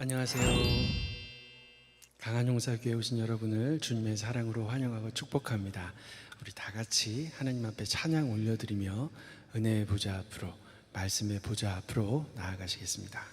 안녕하세요. 강한용사교회 오신 여러분을 주님의 사랑으로 환영하고 축복합니다. 우리 다 같이 하나님 앞에 찬양 올려드리며 은혜의 보좌 앞으로, 말씀의 보좌 앞으로 나아가시겠습니다.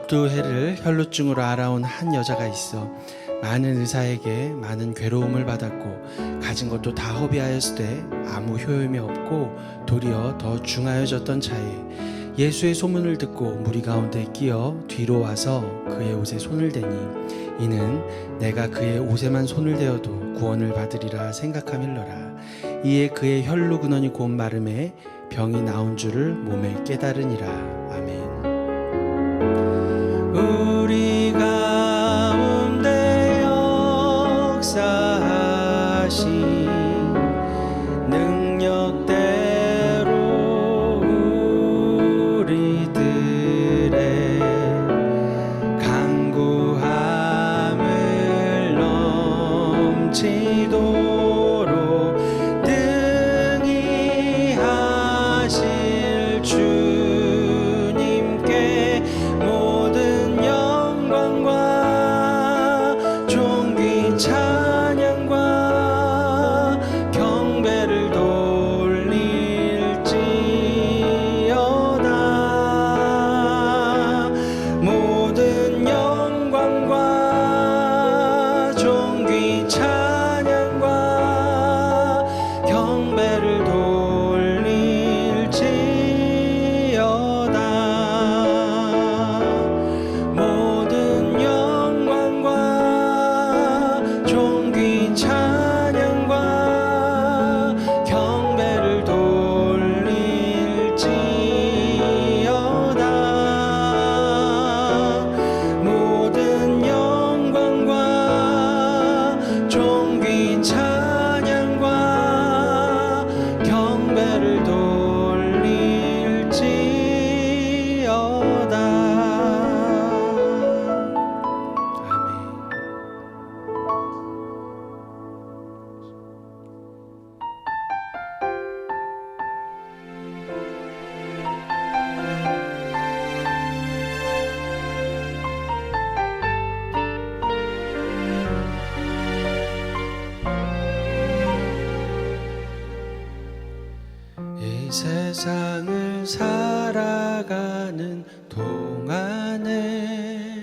혈루해를 혈루증으로 알아온 한 여자가 있어 많은 의사에게 많은 괴로움을 받았고 가진 것도 다 허비하였으되 아무 효용이 없고 도리어 더 중하여졌던 차에 예수의 소문을 듣고 무리 가운데 끼어 뒤로 와서 그의 옷에 손을 대니 이는 내가 그의 옷에만 손을 대어도 구원을 받으리라 생각함일러라. 이에 그의 혈루 근원이 곧 마름에 병이 나온 줄을 몸에 깨달으니라. 아멘. 우리 가운데 역사하신 능력대로 우리들의 간구함을 넘치도록 능히 하실 주님께 모든 영광과 존귀 찬양과 경배를 돌릴지어다. 모든 영광과 존귀 찬양과 경배를 돌릴지어다. 모든 영광과 존귀 찬양과 경배를 돌릴지어다. 모든 영광과 존귀 찬양과 경배를 돌릴지어다. 아멘. 이 세상을 살아가는 동안에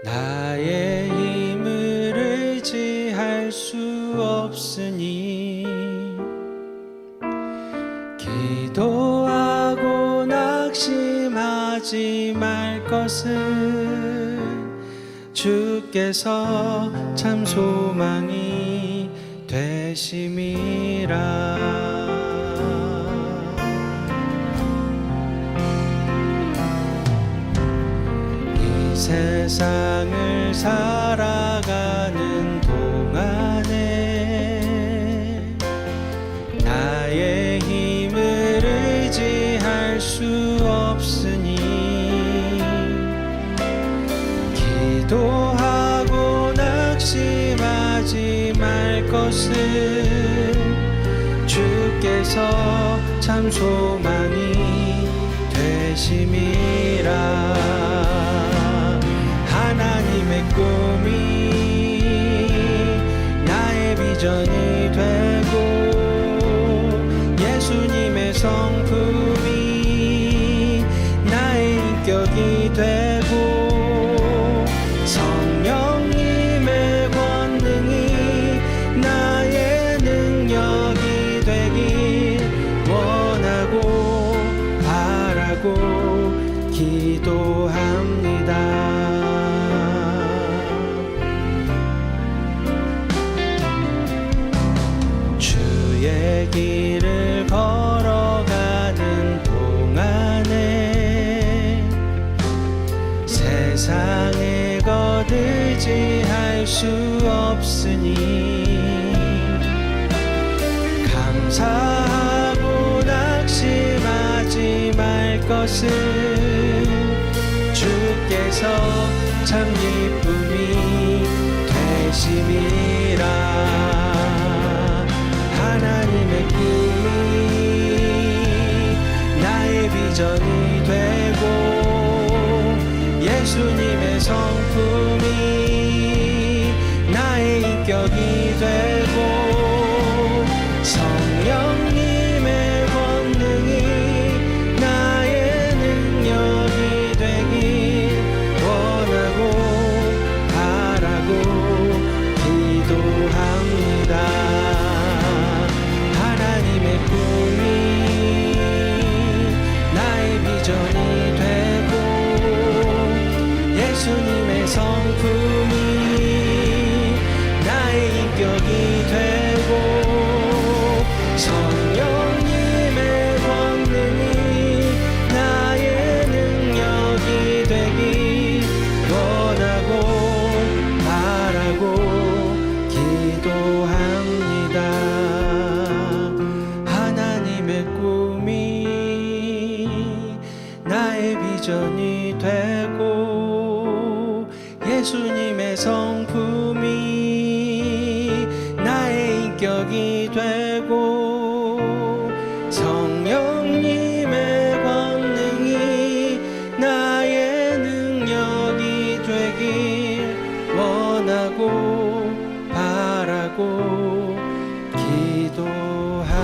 나의 힘을 의지할 수 없으니 기도하고 낙심하지 말 것을 주께서 참 소망이 되심이라. 세상을 살아가는 동안에 나의 힘을 의지할 수 없으니 기도하고 낙심하지 말 것을 주께서 참 소망이 되심이라. 하나님의 꿈이 나의 비전이 되고 예수님의 성품이 나의 인격이 되고 성령님의 권능이 나의 능력이 되길 원하고 바라고 기도합니다. 주의 길을 걸어가는 동안에 세상의 것 의지할 수 없으니 감사하고 낙심하지 말 것을 주께서 참 기쁨이 되심이라. 하나님의 꿈이 나의 비전이 되고 예수님의 성품이 나의 인격이 되고 성령님의 권능이 나의 능력이 되길 원하고 바라고 기도합니다. 하나님의 꿈이 나의 비전이 되고 예수님의 성품이 나의 인격이 되고 성령님의 권능이 나의 능력이 되길 원하고 바라고 기도합니다. 하나님의 꿈이 나의 비전이 되고 예수님의 성품이 나의 인격이 되고 성령님의 권능이 나의 능력이 되길 원하고 바라고 기도합니다.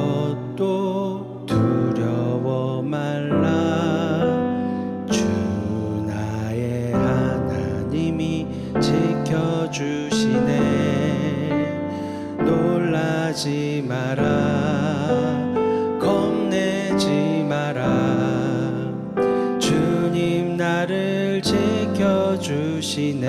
아무것도 두려워 말라. 주 나의 하나님이 지켜주시네. 놀라지 마라. 겁내지 마라. 주님 나를 지켜주시네.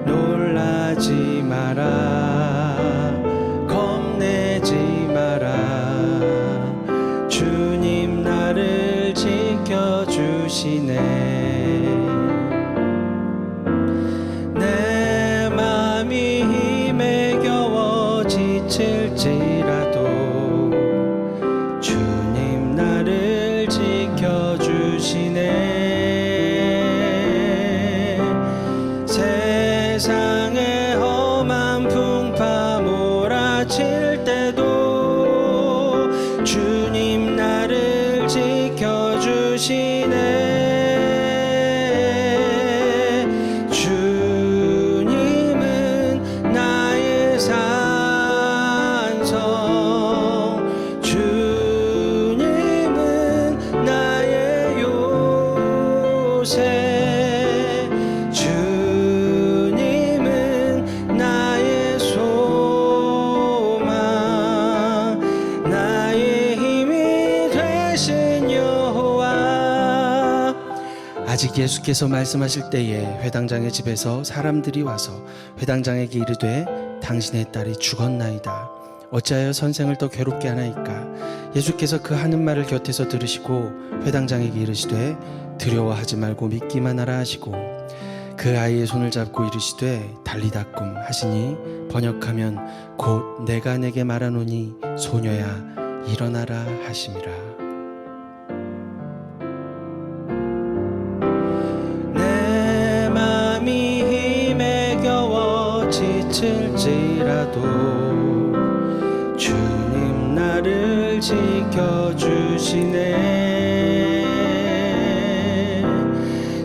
놀라지 마라. 겁내지 마라. 주님 나를 지켜주시네. 내 맘이 힘에 겨워 지칠지라도 주님 나를 지켜주시네. 세상의 험한 풍파 몰아칠 때도 주님 나를 지켜주시네. 주님은 나의 산소 아직 예수께서 말씀하실 때에 회당장의 집에서 사람들이 와서 회당장에게 이르되 당신의 딸이 죽었나이다. 어찌하여 선생을 더 괴롭게 하나이까? 예수께서 그 하는 말을 곁에서 들으시고 회당장에게 이르시되 두려워하지 말고 믿기만 하라 하시고 그 아이의 손을 잡고 이르시되 달리다꿈 하시니 번역하면 곧 내가 내게 말하노니 소녀야 일어나라 하심이라. 내 맘이 힘에 겨워 지칠지라도 주님 나를 지켜주시네.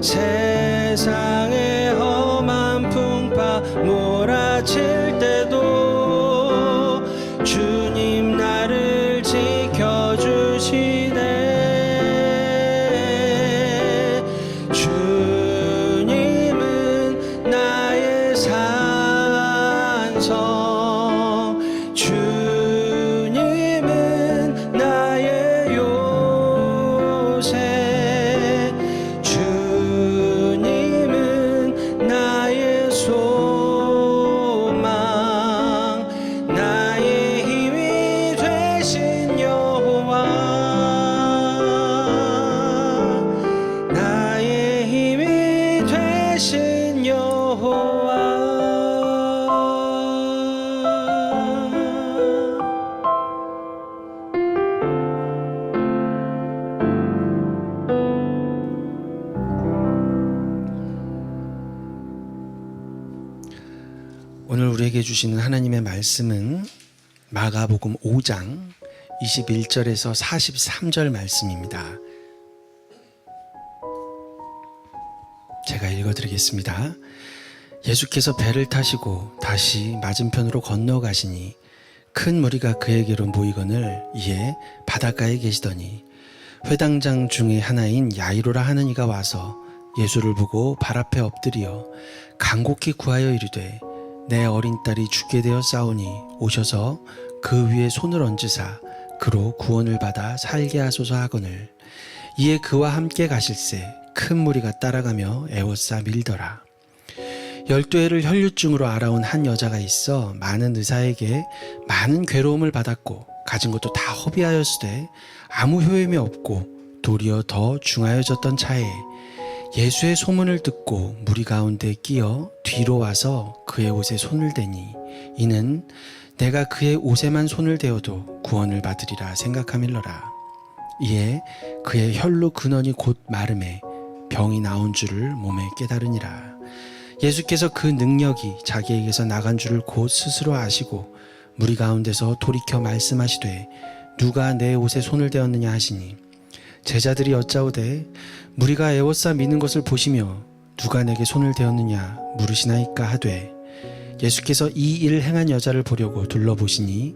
세상의 험한 풍파 몰아칠 때도 주님 나를 지켜주시네. 주님은 나의 산성, 주님은 나의 요새, 주님은 나의 소망, 나의 힘이 되신 여호와, 나의 힘이 되신 여호와. 오늘 우리에게 주시는 하나님의 말씀은 마가복음 5장 21절에서 43절 말씀입니다. 제가 읽어드리겠습니다. 예수께서 배를 타시고 다시 맞은편으로 건너가시니 큰 무리가 그에게로 모이거늘 이에 바닷가에 계시더니 회당장 중에 하나인 야이로라 하는 이가 와서 예수를 보고 발 앞에 엎드려 간곡히 구하여 이르되 내 어린 딸이 죽게 되어 싸우니 오셔서 그 위에 손을 얹으사 그로 구원을 받아 살게 하소서 하거늘 이에 그와 함께 가실새 큰 무리가 따라가며 애워싸 밀더라. 12해를 혈류증으로 알아온 한 여자가 있어 많은 의사에게 많은 괴로움을 받았고 가진 것도 다 허비하였으되 아무 효임이 없고 도리어 더 중하여졌던 차에 예수의 소문을 듣고 무리 가운데 끼어 뒤로 와서 그의 옷에 손을 대니 이는 내가 그의 옷에만 손을 대어도 구원을 받으리라 생각함일러라. 이에 그의 혈로 근원이 곧 마름에 병이 나온 줄을 몸에 깨달으니라. 예수께서 그 능력이 자기에게서 나간 줄을 곧 스스로 아시고 무리 가운데서 돌이켜 말씀하시되 누가 내 옷에 손을 대었느냐 하시니 제자들이 여짜오되 무리가 애워싸 미는 것을 보시며 누가 내게 손을 대었느냐 물으시나이까 하되 예수께서 이 일을 행한 여자를 보려고 둘러보시니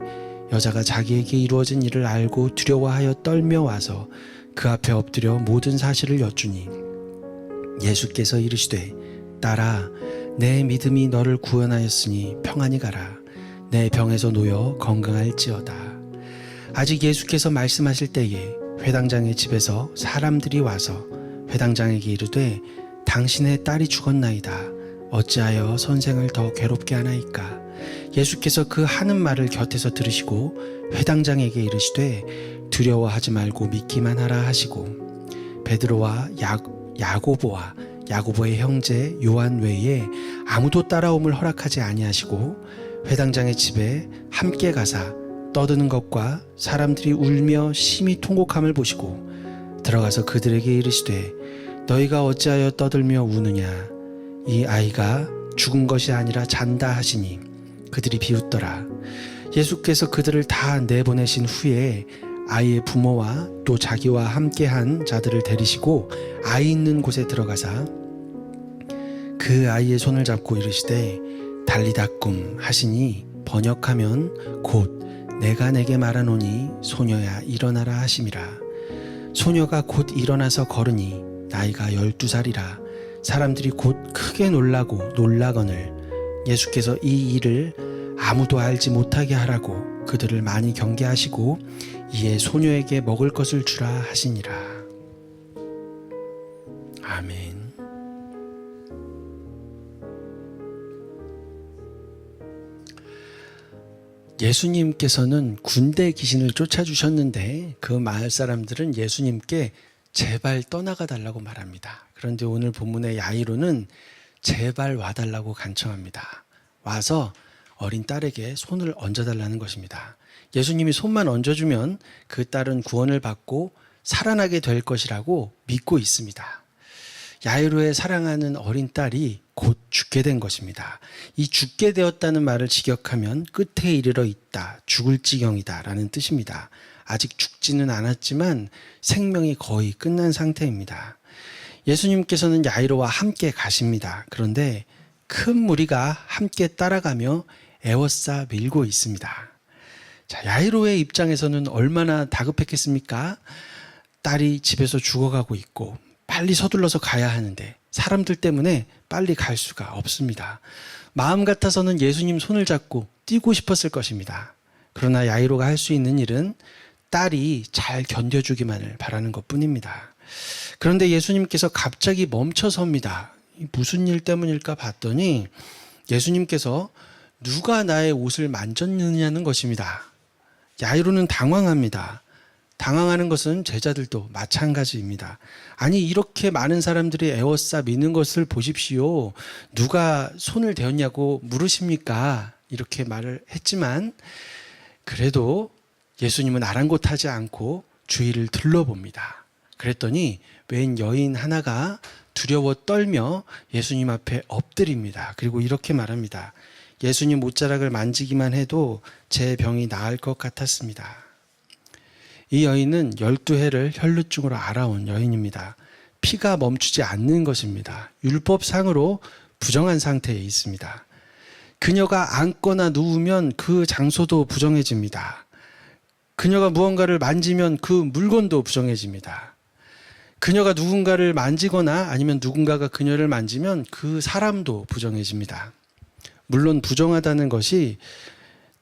여자가 자기에게 이루어진 일을 알고 두려워하여 떨며 와서 그 앞에 엎드려 모든 사실을 여쭈니 예수께서 이르시되 딸아 내 믿음이 너를 구원하였으니 평안히 가라. 내 병에서 놓여 건강할지어다. 아직 예수께서 말씀하실 때에 회당장의 집에서 사람들이 와서 회당장에게 이르되 당신의 딸이 죽었나이다. 어찌하여 선생을 더 괴롭게 하나이까? 예수께서 그 하는 말을 곁에서 들으시고 회당장에게 이르시되 두려워하지 말고 믿기만 하라 하시고 베드로와 야고보와 야고보의 형제 요한 외에 아무도 따라옴을 허락하지 아니하시고 회당장의 집에 함께 가사 떠드는 것과 사람들이 울며 심히 통곡함을 보시고 들어가서 그들에게 이르시되 너희가 어찌하여 떠들며 우느냐? 이 아이가 죽은 것이 아니라 잔다 하시니 그들이 비웃더라. 예수께서 그들을 다 내보내신 후에 아이의 부모와 또 자기와 함께한 자들을 데리시고 아이 있는 곳에 들어가사 그 아이의 손을 잡고 이르시되 달리다꿈 하시니 번역하면 곧 내가 내게 말하노니 소녀야 일어나라 하심이라. 소녀가 곧 일어나서 걸으니 나이가 12살이라. 사람들이 곧 크게 놀라거늘 예수께서 이 일을 아무도 알지 못하게 하라고 그들을 많이 경계하시고 이에 소녀에게 먹을 것을 주라 하시니라. 아멘. 예수님께서는 군대 귀신을 쫓아주셨는데 그 마을 사람들은 예수님께 제발 떠나가 달라고 말합니다. 그런데 오늘 본문의 야이로는 제발 와달라고 간청합니다. 와서 어린 딸에게 손을 얹어달라는 것입니다. 예수님이 손만 얹어주면 그 딸은 구원을 받고 살아나게 될 것이라고 믿고 있습니다. 야이로의 사랑하는 어린 딸이 곧 죽게 된 것입니다. 이 죽게 되었다는 말을 직역하면 끝에 이르러 있다, 죽을 지경이다 라는 뜻입니다. 아직 죽지는 않았지만 생명이 거의 끝난 상태입니다. 예수님께서는 야이로와 함께 가십니다. 그런데 큰 무리가 함께 따라가며 에워싸 밀고 있습니다. 자, 야이로의 입장에서는 얼마나 다급했겠습니까? 딸이 집에서 죽어가고 있고 빨리 서둘러서 가야 하는데 사람들 때문에 빨리 갈 수가 없습니다. 마음 같아서는 예수님 손을 잡고 뛰고 싶었을 것입니다. 그러나 야이로가 할 수 있는 일은 딸이 잘 견뎌주기만을 바라는 것뿐입니다. 그런데 예수님께서 갑자기 멈춰섭니다. 무슨 일 때문일까 봤더니 예수님께서 누가 나의 옷을 만졌느냐는 것입니다. 야이로는 당황합니다. 당황하는 것은 제자들도 마찬가지입니다. 아니 이렇게 많은 사람들이 에워싸 미는 것을 보십시오. 누가 손을 대었냐고 물으십니까? 이렇게 말을 했지만 그래도 예수님은 아랑곳하지 않고 주위를 둘러봅니다. 그랬더니 웬 여인 하나가 두려워 떨며 예수님 앞에 엎드립니다. 그리고 이렇게 말합니다. 예수님 옷자락을 만지기만 해도 제 병이 나을 것 같았습니다. 이 여인은 12해를 혈루증으로 앓아온 여인입니다. 피가 멈추지 않는 것입니다. 율법상으로 부정한 상태에 있습니다. 그녀가 앉거나 누우면 그 장소도 부정해집니다. 그녀가 무언가를 만지면 그 물건도 부정해집니다. 그녀가 누군가를 만지거나 아니면 누군가가 그녀를 만지면 그 사람도 부정해집니다. 물론 부정하다는 것이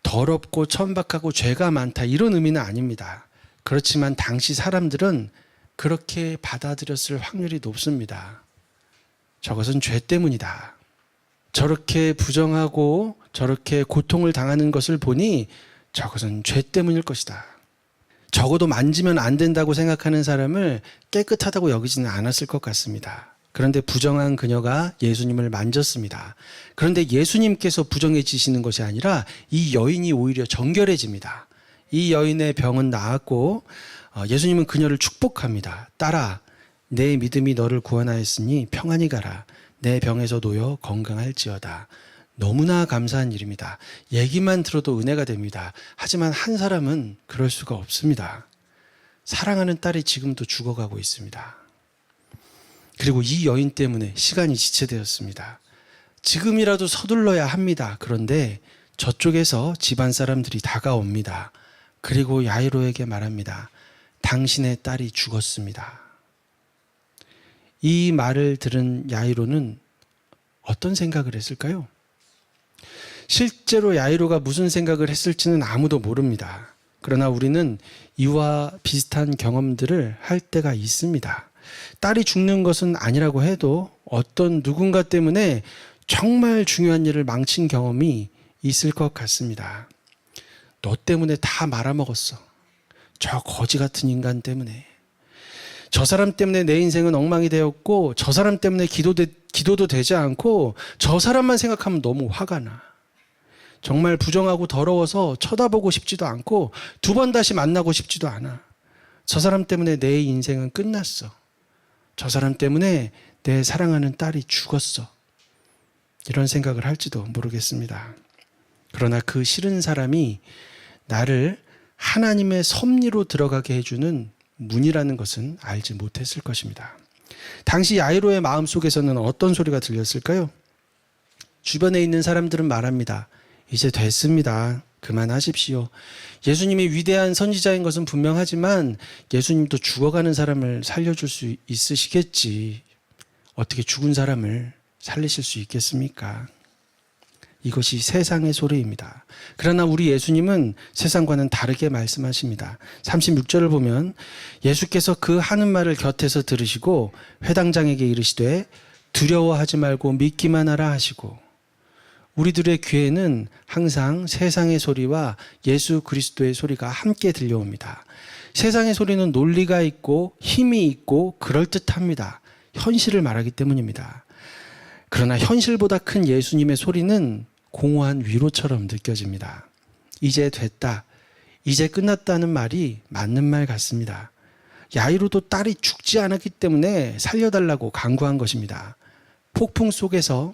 더럽고 천박하고 죄가 많다 이런 의미는 아닙니다. 그렇지만 당시 사람들은 그렇게 받아들였을 확률이 높습니다. 저것은 죄 때문이다. 저렇게 부정하고 저렇게 고통을 당하는 것을 보니 저것은 죄 때문일 것이다. 적어도 만지면 안 된다고 생각하는 사람을 깨끗하다고 여기지는 않았을 것 같습니다. 그런데 부정한 그녀가 예수님을 만졌습니다. 그런데 예수님께서 부정해지시는 것이 아니라 이 여인이 오히려 정결해집니다. 이 여인의 병은 나았고 예수님은 그녀를 축복합니다. 딸아, 내 믿음이 너를 구원하였으니 평안히 가라. 내 병에서 놓여 건강할지어다. 너무나 감사한 일입니다. 얘기만 들어도 은혜가 됩니다. 하지만 한 사람은 그럴 수가 없습니다. 사랑하는 딸이 지금도 죽어가고 있습니다. 그리고 이 여인 때문에 시간이 지체되었습니다. 지금이라도 서둘러야 합니다. 그런데 저쪽에서 집안 사람들이 다가옵니다. 그리고 야이로에게 말합니다. 당신의 딸이 죽었습니다. 이 말을 들은 야이로는 어떤 생각을 했을까요? 실제로 야이로가 무슨 생각을 했을지는 아무도 모릅니다. 그러나 우리는 이와 비슷한 경험들을 할 때가 있습니다. 딸이 죽는 것은 아니라고 해도 어떤 누군가 때문에 정말 중요한 일을 망친 경험이 있을 것 같습니다. 너 때문에 다 말아먹었어. 저 거지 같은 인간 때문에. 저 사람 때문에 내 인생은 엉망이 되었고 저 사람 때문에 기도도 되지 않고 저 사람만 생각하면 너무 화가 나. 정말 부정하고 더러워서 쳐다보고 싶지도 않고 두 번 다시 만나고 싶지도 않아. 저 사람 때문에 내 인생은 끝났어. 저 사람 때문에 내 사랑하는 딸이 죽었어. 이런 생각을 할지도 모르겠습니다. 그러나 그 싫은 사람이 나를 하나님의 섭리로 들어가게 해주는 문이라는 것은 알지 못했을 것입니다. 당시 야이로의 마음속에서는 어떤 소리가 들렸을까요? 주변에 있는 사람들은 말합니다. 이제 됐습니다. 그만하십시오. 예수님이 위대한 선지자인 것은 분명하지만 예수님도 죽어가는 사람을 살려줄 수 있으시겠지. 어떻게 죽은 사람을 살리실 수 있겠습니까? 이것이 세상의 소리입니다. 그러나 우리 예수님은 세상과는 다르게 말씀하십니다. 36절을 보면 예수께서 그 하는 말을 곁에서 들으시고 회당장에게 이르시되 두려워하지 말고 믿기만 하라 하시고 우리들의 귀에는 항상 세상의 소리와 예수 그리스도의 소리가 함께 들려옵니다. 세상의 소리는 논리가 있고 힘이 있고 그럴듯합니다. 현실을 말하기 때문입니다. 그러나 현실보다 큰 예수님의 소리는 공허한 위로처럼 느껴집니다. 이제 됐다, 이제 끝났다는 말이 맞는 말 같습니다. 야이로도 딸이 죽지 않았기 때문에 살려달라고 간구한 것입니다. 폭풍 속에서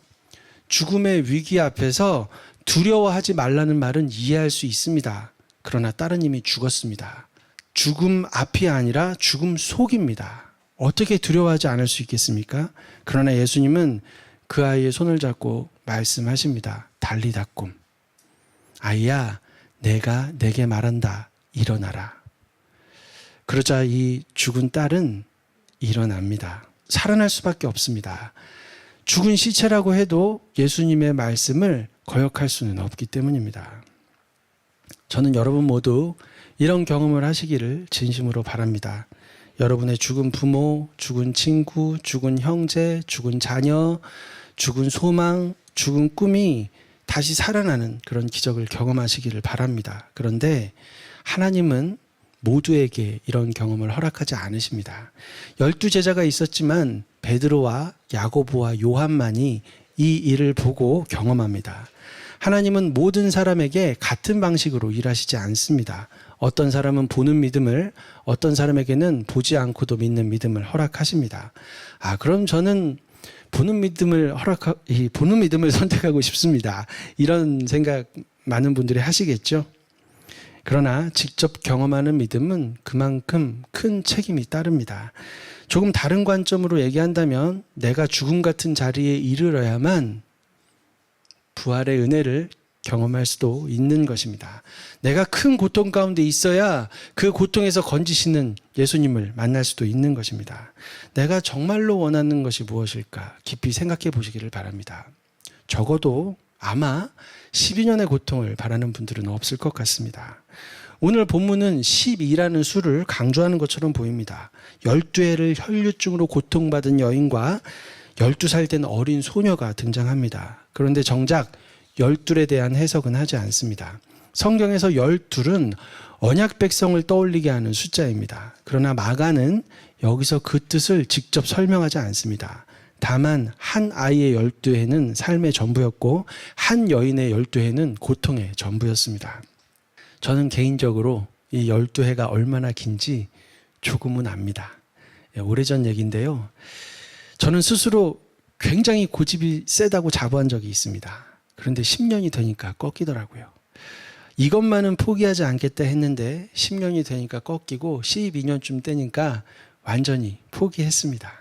죽음의 위기 앞에서 두려워하지 말라는 말은 이해할 수 있습니다. 그러나 딸은 이미 죽었습니다. 죽음 앞이 아니라 죽음 속입니다. 어떻게 두려워하지 않을 수 있겠습니까? 그러나 예수님은 그 아이의 손을 잡고 말씀하십니다. 달리다 꿈. 아이야, 내가 내게 말한다. 일어나라. 그러자 이 죽은 딸은 일어납니다. 살아날 수밖에 없습니다. 죽은 시체라고 해도 예수님의 말씀을 거역할 수는 없기 때문입니다. 저는 여러분 모두 이런 경험을 하시기를 진심으로 바랍니다. 여러분의 죽은 부모, 죽은 친구, 죽은 형제, 죽은 자녀, 죽은 소망, 죽은 꿈이 다시 살아나는 그런 기적을 경험하시기를 바랍니다. 그런데 하나님은 모두에게 이런 경험을 허락하지 않으십니다. 12제자가 있었지만 베드로와 야고보와 요한만이 이 일을 보고 경험합니다. 하나님은 모든 사람에게 같은 방식으로 일하시지 않습니다. 어떤 사람은 보는 믿음을, 어떤 사람에게는 보지 않고도 믿는 믿음을 허락하십니다. 그럼 저는 보는 믿음을 선택하고 싶습니다. 이런 생각 많은 분들이 하시겠죠? 그러나 직접 경험하는 믿음은 그만큼 큰 책임이 따릅니다. 조금 다른 관점으로 얘기한다면 내가 죽음 같은 자리에 이르러야만 부활의 은혜를 경험할 수도 있는 것입니다. 내가 큰 고통 가운데 있어야 그 고통에서 건지시는 예수님을 만날 수도 있는 것입니다. 내가 정말로 원하는 것이 무엇일까 깊이 생각해 보시기를 바랍니다. 적어도 아마 12년의 고통을 바라는 분들은 없을 것 같습니다. 오늘 본문은 12라는 수를 강조하는 것처럼 보입니다. 12해를 혈류증으로 고통받은 여인과 12살 된 어린 소녀가 등장합니다. 그런데 정작 12에 대한 해석은 하지 않습니다. 성경에서 12은 언약 백성을 떠올리게 하는 숫자입니다. 그러나 마가는 여기서 그 뜻을 직접 설명하지 않습니다. 다만 한 아이의 12해는 삶의 전부였고 한 여인의 12해는 고통의 전부였습니다. 저는 개인적으로 이 12해가 얼마나 긴지 조금은 압니다. 오래전 얘기인데요. 저는 스스로 굉장히 고집이 세다고 자부한 적이 있습니다. 그런데 10년이 되니까 꺾이더라고요. 이것만은 포기하지 않겠다 했는데 10년이 되니까 꺾이고 12년쯤 되니까 완전히 포기했습니다.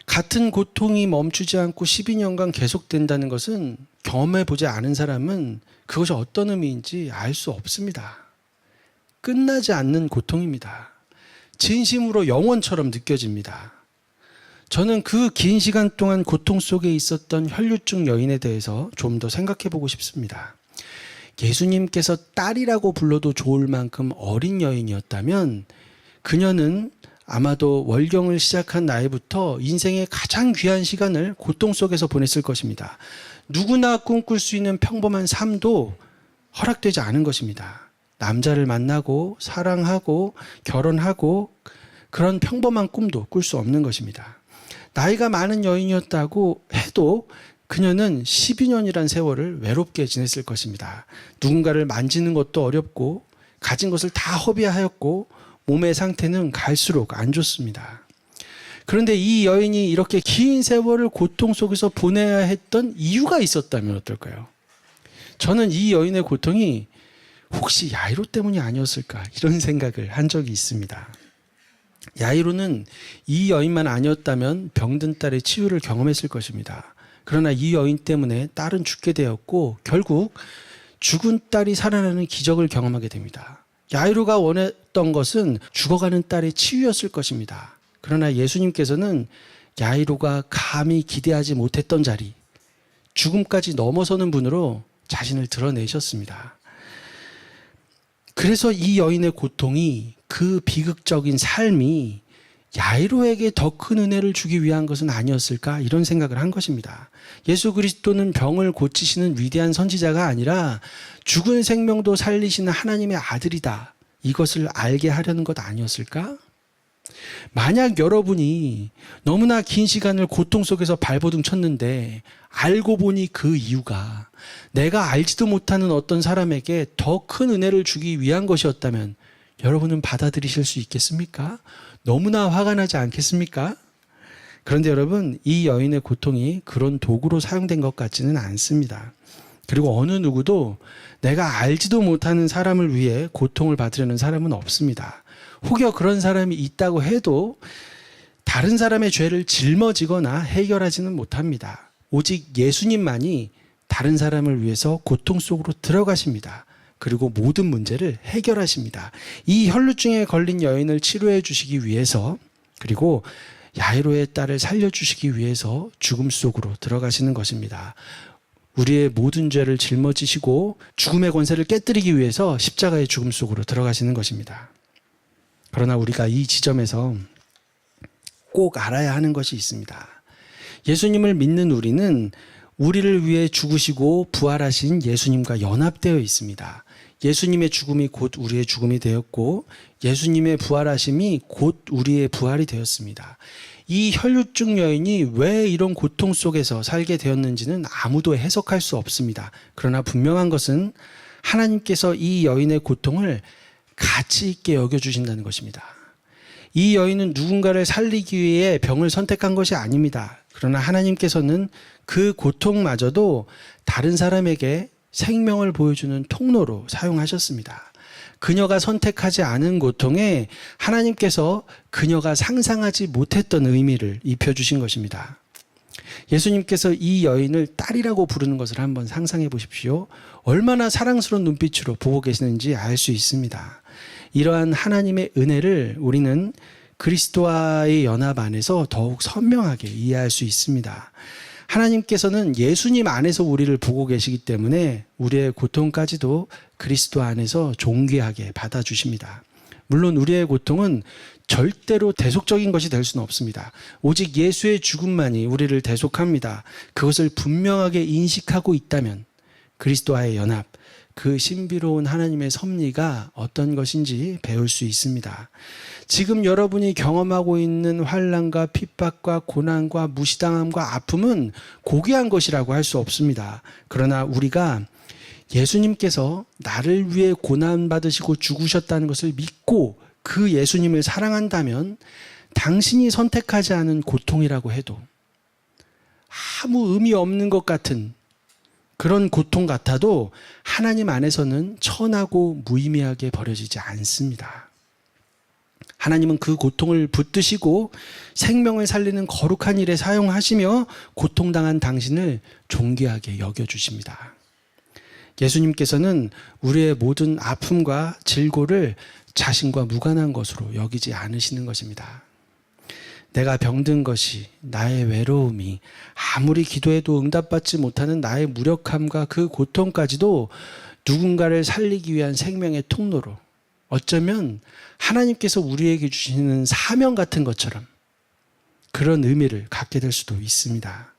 같은 고통이 멈추지 않고 12년간 계속된다는 것은 경험해보지 않은 사람은 그것이 어떤 의미인지 알 수 없습니다. 끝나지 않는 고통입니다. 진심으로 영원처럼 느껴집니다. 저는 그 긴 시간 동안 고통 속에 있었던 혈류증 여인에 대해서 좀 더 생각해 보고 싶습니다. 예수님께서 딸이라고 불러도 좋을 만큼 어린 여인이었다면 그녀는 아마도 월경을 시작한 나이부터 인생의 가장 귀한 시간을 고통 속에서 보냈을 것입니다. 누구나 꿈꿀 수 있는 평범한 삶도 허락되지 않은 것입니다. 남자를 만나고 사랑하고 결혼하고 그런 평범한 꿈도 꿀 수 없는 것입니다. 나이가 많은 여인이었다고 해도 그녀는 12년이란 세월을 외롭게 지냈을 것입니다. 누군가를 만지는 것도 어렵고 가진 것을 다 허비하였고 몸의 상태는 갈수록 안 좋습니다. 그런데 이 여인이 이렇게 긴 세월을 고통 속에서 보내야 했던 이유가 있었다면 어떨까요? 저는 이 여인의 고통이 혹시 야이로 때문이 아니었을까 이런 생각을 한 적이 있습니다. 야이로는 이 여인만 아니었다면 병든 딸의 치유를 경험했을 것입니다. 그러나 이 여인 때문에 딸은 죽게 되었고 결국 죽은 딸이 살아나는 기적을 경험하게 됩니다. 야이로가 원했던 것은 죽어가는 딸의 치유였을 것입니다. 그러나 예수님께서는 야이로가 감히 기대하지 못했던 자리, 죽음까지 넘어서는 분으로 자신을 드러내셨습니다. 그래서 이 여인의 고통이, 그 비극적인 삶이 야이로에게 더 큰 은혜를 주기 위한 것은 아니었을까? 이런 생각을 한 것입니다. 예수 그리스도는 병을 고치시는 위대한 선지자가 아니라 죽은 생명도 살리시는 하나님의 아들이다. 이것을 알게 하려는 것 아니었을까? 만약 여러분이 너무나 긴 시간을 고통 속에서 발버둥 쳤는데 알고 보니 그 이유가 내가 알지도 못하는 어떤 사람에게 더 큰 은혜를 주기 위한 것이었다면 여러분은 받아들이실 수 있겠습니까? 너무나 화가 나지 않겠습니까? 그런데 여러분, 이 여인의 고통이 그런 도구로 사용된 것 같지는 않습니다. 그리고 어느 누구도 내가 알지도 못하는 사람을 위해 고통을 받으려는 사람은 없습니다. 혹여 그런 사람이 있다고 해도 다른 사람의 죄를 짊어지거나 해결하지는 못합니다. 오직 예수님만이 다른 사람을 위해서 고통 속으로 들어가십니다. 그리고 모든 문제를 해결하십니다. 이 혈루증에 걸린 여인을 치료해 주시기 위해서, 그리고 야이로의 딸을 살려주시기 위해서 죽음 속으로 들어가시는 것입니다. 우리의 모든 죄를 짊어지시고 죽음의 권세를 깨뜨리기 위해서 십자가의 죽음 속으로 들어가시는 것입니다. 그러나 우리가 이 지점에서 꼭 알아야 하는 것이 있습니다. 예수님을 믿는 우리는 우리를 위해 죽으시고 부활하신 예수님과 연합되어 있습니다. 예수님의 죽음이 곧 우리의 죽음이 되었고 예수님의 부활하심이 곧 우리의 부활이 되었습니다. 이 혈루증 여인이 왜 이런 고통 속에서 살게 되었는지는 아무도 해석할 수 없습니다. 그러나 분명한 것은 하나님께서 이 여인의 고통을 가치 있게 여겨주신다는 것입니다. 이 여인은 누군가를 살리기 위해 병을 선택한 것이 아닙니다. 그러나 하나님께서는 그 고통마저도 다른 사람에게 생명을 보여주는 통로로 사용하셨습니다. 그녀가 선택하지 않은 고통에 하나님께서 그녀가 상상하지 못했던 의미를 입혀주신 것입니다. 예수님께서 이 여인을 딸이라고 부르는 것을 한번 상상해 보십시오. 얼마나 사랑스러운 눈빛으로 보고 계시는지 알 수 있습니다. 이러한 하나님의 은혜를 우리는 그리스도와의 연합 안에서 더욱 선명하게 이해할 수 있습니다. 하나님께서는 예수님 안에서 우리를 보고 계시기 때문에 우리의 고통까지도 그리스도 안에서 존귀하게 받아주십니다. 물론 우리의 고통은 절대로 대속적인 것이 될 수는 없습니다. 오직 예수의 죽음만이 우리를 대속합니다. 그것을 분명하게 인식하고 있다면 그리스도와의 연합, 그 신비로운 하나님의 섭리가 어떤 것인지 배울 수 있습니다. 지금 여러분이 경험하고 있는 환난과 핍박과 고난과 무시당함과 아픔은 고귀한 것이라고 할 수 없습니다. 그러나 우리가 예수님께서 나를 위해 고난받으시고 죽으셨다는 것을 믿고 그 예수님을 사랑한다면 당신이 선택하지 않은 고통이라고 해도 아무 의미 없는 것 같은 그런 고통 같아도 하나님 안에서는 천하고 무의미하게 버려지지 않습니다. 하나님은 그 고통을 붙드시고 생명을 살리는 거룩한 일에 사용하시며 고통당한 당신을 존귀하게 여겨주십니다. 예수님께서는 우리의 모든 아픔과 질고를 자신과 무관한 것으로 여기지 않으시는 것입니다. 내가 병든 것이, 나의 외로움이, 아무리 기도해도 응답받지 못하는 나의 무력함과 그 고통까지도 누군가를 살리기 위한 생명의 통로로, 어쩌면 하나님께서 우리에게 주시는 사명 같은 것처럼 그런 의미를 갖게 될 수도 있습니다.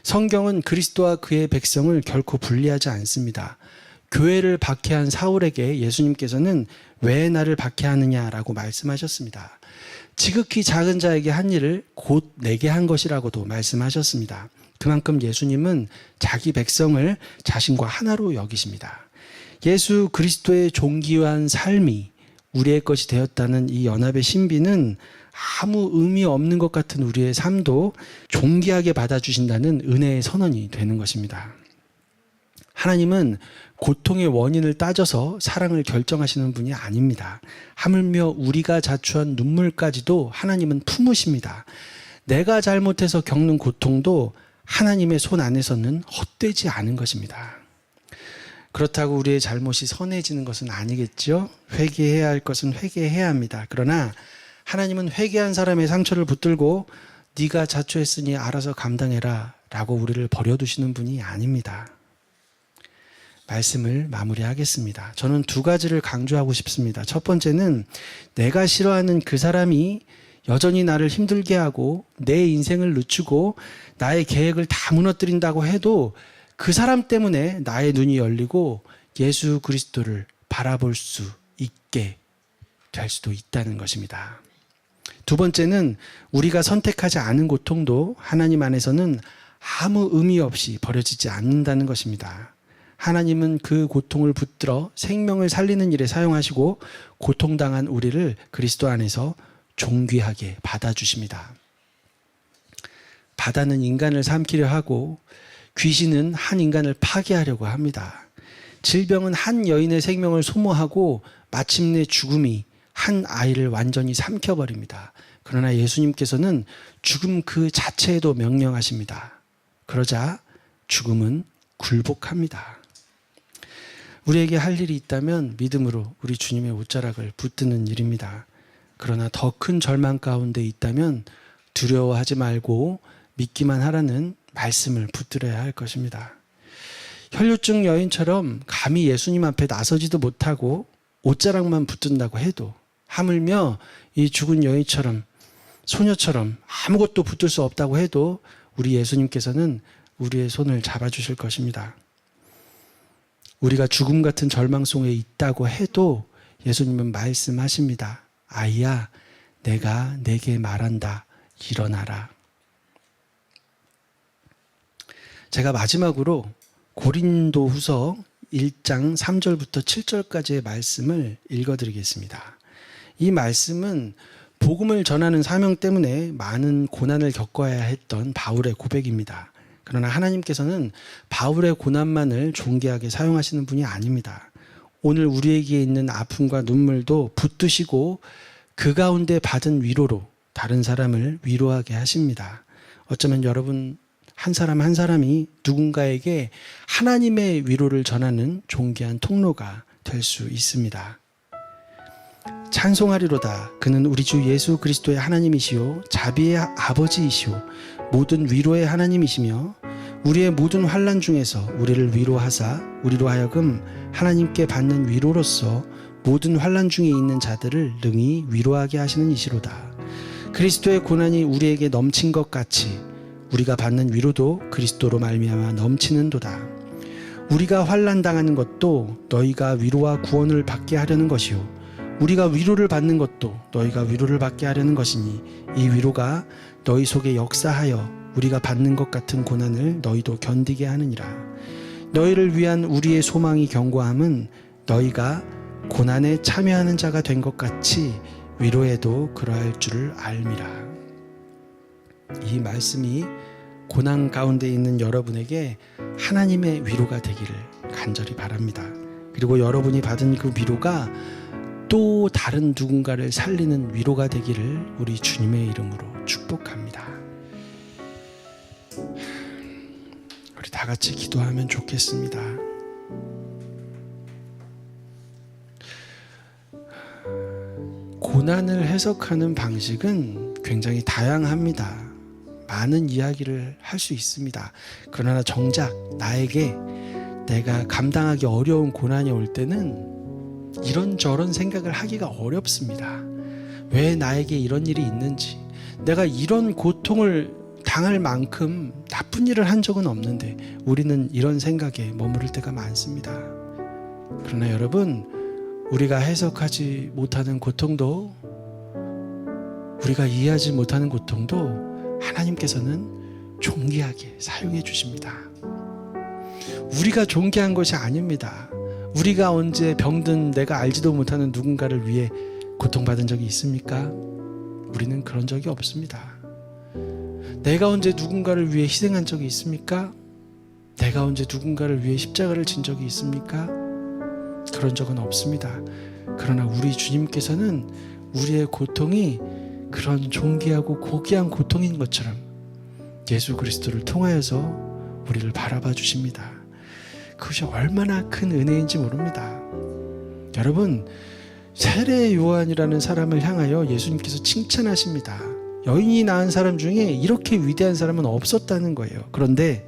성경은 그리스도와 그의 백성을 결코 분리하지 않습니다. 교회를 박해한 사울에게 예수님께서는 왜 나를 박해하느냐라고 말씀하셨습니다. 지극히 작은 자에게 한 일을 곧 내게 한 것이라고도 말씀하셨습니다. 그만큼 예수님은 자기 백성을 자신과 하나로 여기십니다. 예수 그리스도의 존귀한 삶이 우리의 것이 되었다는 이 연합의 신비는 아무 의미 없는 것 같은 우리의 삶도 존귀하게 받아주신다는 은혜의 선언이 되는 것입니다. 하나님은 고통의 원인을 따져서 사랑을 결정하시는 분이 아닙니다. 하물며 우리가 자초한 눈물까지도 하나님은 품으십니다. 내가 잘못해서 겪는 고통도 하나님의 손 안에서는 헛되지 않은 것입니다. 그렇다고 우리의 잘못이 선해지는 것은 아니겠죠? 회개해야 할 것은 회개해야 합니다. 그러나 하나님은 회개한 사람의 상처를 붙들고 네가 자초했으니 알아서 감당해라 라고 우리를 버려두시는 분이 아닙니다. 말씀을 마무리하겠습니다. 저는 두 가지를 강조하고 싶습니다. 첫 번째는 내가 싫어하는 그 사람이 여전히 나를 힘들게 하고 내 인생을 늦추고 나의 계획을 다 무너뜨린다고 해도 그 사람 때문에 나의 눈이 열리고 예수 그리스도를 바라볼 수 있게 될 수도 있다는 것입니다. 두 번째는 우리가 선택하지 않은 고통도 하나님 안에서는 아무 의미 없이 버려지지 않는다는 것입니다. 하나님은 그 고통을 붙들어 생명을 살리는 일에 사용하시고 고통당한 우리를 그리스도 안에서 존귀하게 받아주십니다. 바다는 인간을 삼키려 하고 귀신은 한 인간을 파괴하려고 합니다. 질병은 한 여인의 생명을 소모하고 마침내 죽음이 한 아이를 완전히 삼켜버립니다. 그러나 예수님께서는 죽음 그 자체에도 명령하십니다. 그러자 죽음은 굴복합니다. 우리에게 할 일이 있다면 믿음으로 우리 주님의 옷자락을 붙드는 일입니다. 그러나 더 큰 절망 가운데 있다면 두려워하지 말고 믿기만 하라는 말씀을 붙들어야 할 것입니다. 혈루증 여인처럼 감히 예수님 앞에 나서지도 못하고 옷자락만 붙든다고 해도, 하물며 이 죽은 여인처럼 소녀처럼 아무것도 붙들 수 없다고 해도 우리 예수님께서는 우리의 손을 잡아주실 것입니다. 우리가 죽음 같은 절망 속에 있다고 해도 예수님은 말씀하십니다. 아이야, 내가 내게 말한다. 일어나라. 제가 마지막으로 고린도후서 1장 3절부터 7절까지의 말씀을 읽어드리겠습니다. 이 말씀은 복음을 전하는 사명 때문에 많은 고난을 겪어야 했던 바울의 고백입니다. 그러나 하나님께서는 바울의 고난만을 존귀하게 사용하시는 분이 아닙니다. 오늘 우리에게 있는 아픔과 눈물도 붙드시고 그 가운데 받은 위로로 다른 사람을 위로하게 하십니다. 어쩌면 여러분 한 사람 한 사람이 누군가에게 하나님의 위로를 전하는 존귀한 통로가 될 수 있습니다. 찬송하리로다. 그는 우리 주 예수 그리스도의 하나님이시요 자비의 아버지이시오 모든 위로의 하나님이시며 우리의 모든 환난 중에서 우리를 위로하사 우리로 하여금 하나님께 받는 위로로서 모든 환난 중에 있는 자들을 능히 위로하게 하시는 이시로다. 그리스도의 고난이 우리에게 넘친 것 같이 우리가 받는 위로도 그리스도로 말미암아 넘치는도다. 우리가 환난 당하는 것도 너희가 위로와 구원을 받게 하려는 것이요 우리가 위로를 받는 것도 너희가 위로를 받게 하려는 것이니 이 위로가 너희 속에 역사하여 우리가 받는 것 같은 고난을 너희도 견디게 하느니라. 너희를 위한 우리의 소망이 견고함은 너희가 고난에 참여하는 자가 된 것 같이 위로에도 그러할 줄을 알미라. 이 말씀이 고난 가운데 있는 여러분에게 하나님의 위로가 되기를 간절히 바랍니다. 그리고 여러분이 받은 그 위로가 또 다른 누군가를 살리는 위로가 되기를 우리 주님의 이름으로 축복합니다. 우리 다 같이 기도하면 좋겠습니다. 고난을 해석하는 방식은 굉장히 다양합니다. 많은 이야기를 할 수 있습니다. 그러나 정작 나에게 내가 감당하기 어려운 고난이 올 때는 이런저런 생각을 하기가 어렵습니다. 왜 나에게 이런 일이 있는지, 내가 이런 고통을 당할 만큼 나쁜 일을 한 적은 없는데 우리는 이런 생각에 머무를 때가 많습니다. 그러나 여러분, 우리가 해석하지 못하는 고통도, 우리가 이해하지 못하는 고통도 하나님께서는 존귀하게 사용해 주십니다. 우리가 존귀한 것이 아닙니다. 우리가 언제 병든 내가 알지도 못하는 누군가를 위해 고통받은 적이 있습니까? 우리는 그런 적이 없습니다. 내가 언제 누군가를 위해 희생한 적이 있습니까? 내가 언제 누군가를 위해 십자가를 진 적이 있습니까? 그런 적은 없습니다. 그러나 우리 주님께서는 우리의 고통이 그런 존귀하고 고귀한 고통인 것처럼 예수 그리스도를 통하여서 우리를 바라봐 주십니다. 그것이 얼마나 큰 은혜인지 모릅니다. 여러분, 세례 요한이라는 사람을 향하여 예수님께서 칭찬하십니다. 여인이 낳은 사람 중에 이렇게 위대한 사람은 없었다는 거예요. 그런데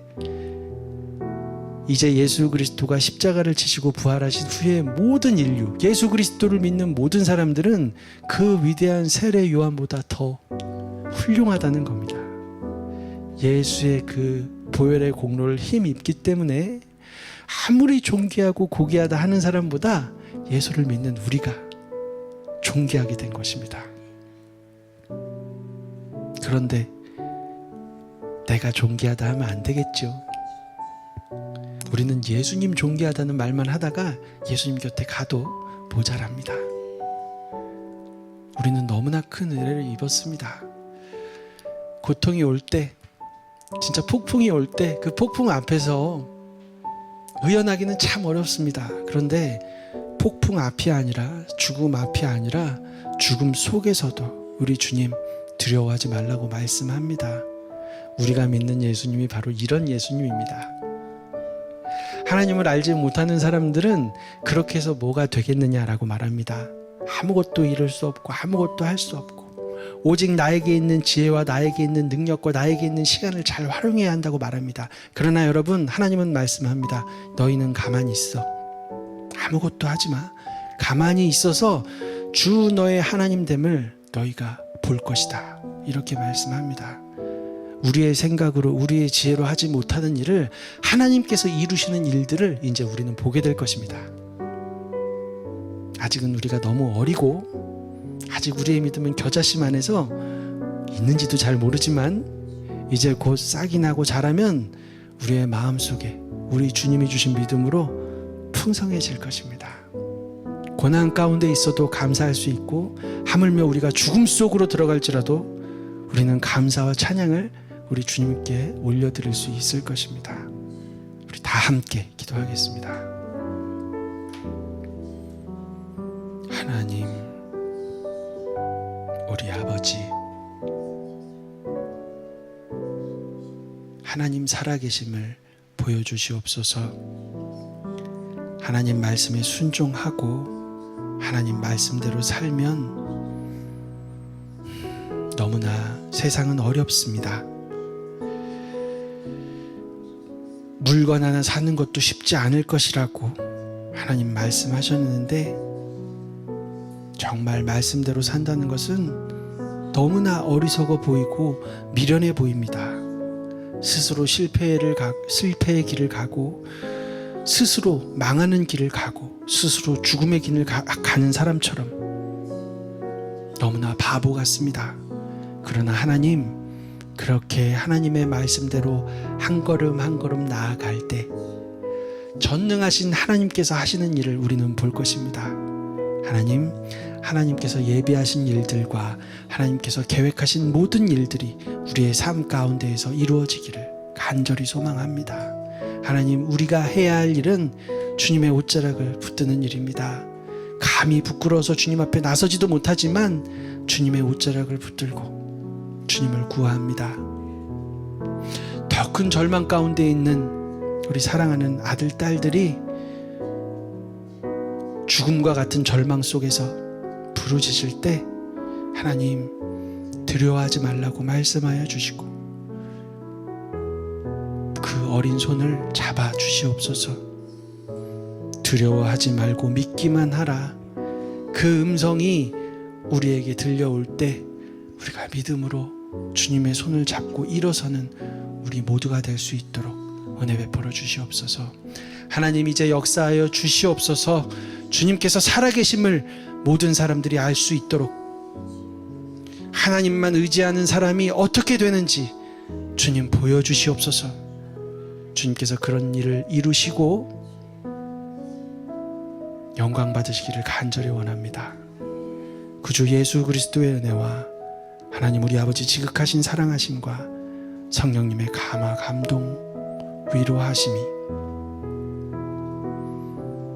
이제 예수 그리스도가 십자가를 지시고 부활하신 후에 모든 인류, 예수 그리스도를 믿는 모든 사람들은 그 위대한 세례 요한보다 더 훌륭하다는 겁니다. 예수의 그 보혈의 공로를 힘입기 때문에 아무리 존귀하고 고귀하다 하는 사람보다 예수를 믿는 우리가 존귀하게 된 것입니다. 그런데 내가 존귀하다 하면 안 되겠죠. 우리는 예수님 존귀하다는 말만 하다가 예수님 곁에 가도 모자랍니다. 우리는 너무나 큰 은혜를 입었습니다. 고통이 올 때, 진짜 폭풍이 올 때 그 폭풍 앞에서 의연하기는 참 어렵습니다. 그런데 폭풍 앞이 아니라, 죽음 앞이 아니라 죽음 속에서도 우리 주님 두려워하지 말라고 말씀합니다. 우리가 믿는 예수님이 바로 이런 예수님입니다. 하나님을 알지 못하는 사람들은 그렇게 해서 뭐가 되겠느냐라고 말합니다. 아무것도 이룰 수 없고 아무것도 할 수 없고 오직 나에게 있는 지혜와 나에게 있는 능력과 나에게 있는 시간을 잘 활용해야 한다고 말합니다. 그러나 여러분, 하나님은 말씀합니다. 너희는 가만히 있어. 아무것도 하지 마. 가만히 있어서 주 너의 하나님됨을 너희가 볼 것이다. 이렇게 말씀합니다. 우리의 생각으로, 우리의 지혜로 하지 못하는 일을 하나님께서 이루시는 일들을 이제 우리는 보게 될 것입니다. 아직은 우리가 너무 어리고 아직 우리의 믿음은 겨자씨 안에서 있는지도 잘 모르지만 이제 곧 싹이 나고 자라면 우리의 마음속에 우리 주님이 주신 믿음으로 풍성해질 것입니다. 고난 가운데 있어도 감사할 수 있고 하물며 우리가 죽음 속으로 들어갈지라도 우리는 감사와 찬양을 우리 주님께 올려드릴 수 있을 것입니다. 우리 다 함께 기도하겠습니다. 하나님, 우리 아버지, 하나님 살아계심을 보여주시옵소서. 하나님 말씀에 순종하고 하나님 말씀대로 살면 너무나 세상은 어렵습니다. 물건 하나 사는 것도 쉽지 않을 것이라고 하나님 말씀하셨는데 정말 말씀대로 산다는 것은 너무나 어리석어 보이고 미련해 보입니다. 스스로 실패의 길을 가고 스스로 망하는 길을 가고 스스로 죽음의 길을 가는 사람처럼 너무나 바보 같습니다. 그러나 하나님, 그렇게 하나님의 말씀대로 한 걸음 한 걸음 나아갈 때 전능하신 하나님께서 하시는 일을 우리는 볼 것입니다. 하나님께서 예비하신 일들과 하나님께서 계획하신 모든 일들이 우리의 삶 가운데에서 이루어지기를 간절히 소망합니다. 하나님, 우리가 해야 할 일은 주님의 옷자락을 붙드는 일입니다. 감히 부끄러워서 주님 앞에 나서지도 못하지만 주님의 옷자락을 붙들고 주님을 구합니다. 더 큰 절망 가운데 있는 우리 사랑하는 아들, 딸들이 죽음과 같은 절망 속에서 부르짖을 때 하나님 두려워하지 말라고 말씀하여 주시고 그 어린 손을 잡아 주시옵소서. 두려워하지 말고 믿기만 하라. 그 음성이 우리에게 들려올 때 우리가 믿음으로 주님의 손을 잡고 일어서는 우리 모두가 될 수 있도록 은혜 베풀어 주시옵소서. 하나님, 이제 역사하여 주시옵소서. 주님께서 살아계심을 모든 사람들이 알 수 있도록 하나님만 의지하는 사람이 어떻게 되는지 주님 보여주시옵소서. 주님께서 그런 일을 이루시고 영광 받으시기를 간절히 원합니다. 구주 예수 그리스도의 은혜와 하나님 우리 아버지 지극하신 사랑하심과 성령님의 감화 감동 위로하심이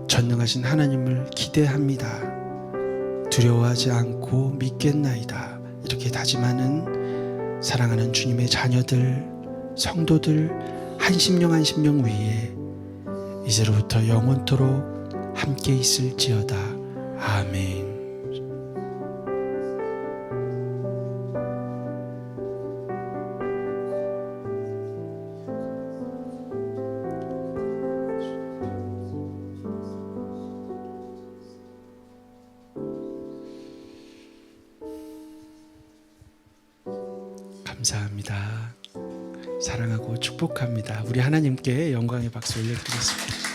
전능하신 하나님을 기대합니다. 두려워하지 않고 믿겠나이다. 이렇게 다짐하는 사랑하는 주님의 자녀들, 성도들 한 심령 한 심령 위에 이제로부터 영원토록 함께 있을지어다. 아멘. 감사합니다. 사랑하고 축복합니다. 우리 하나님께 영광의 박수 올려드리겠습니다.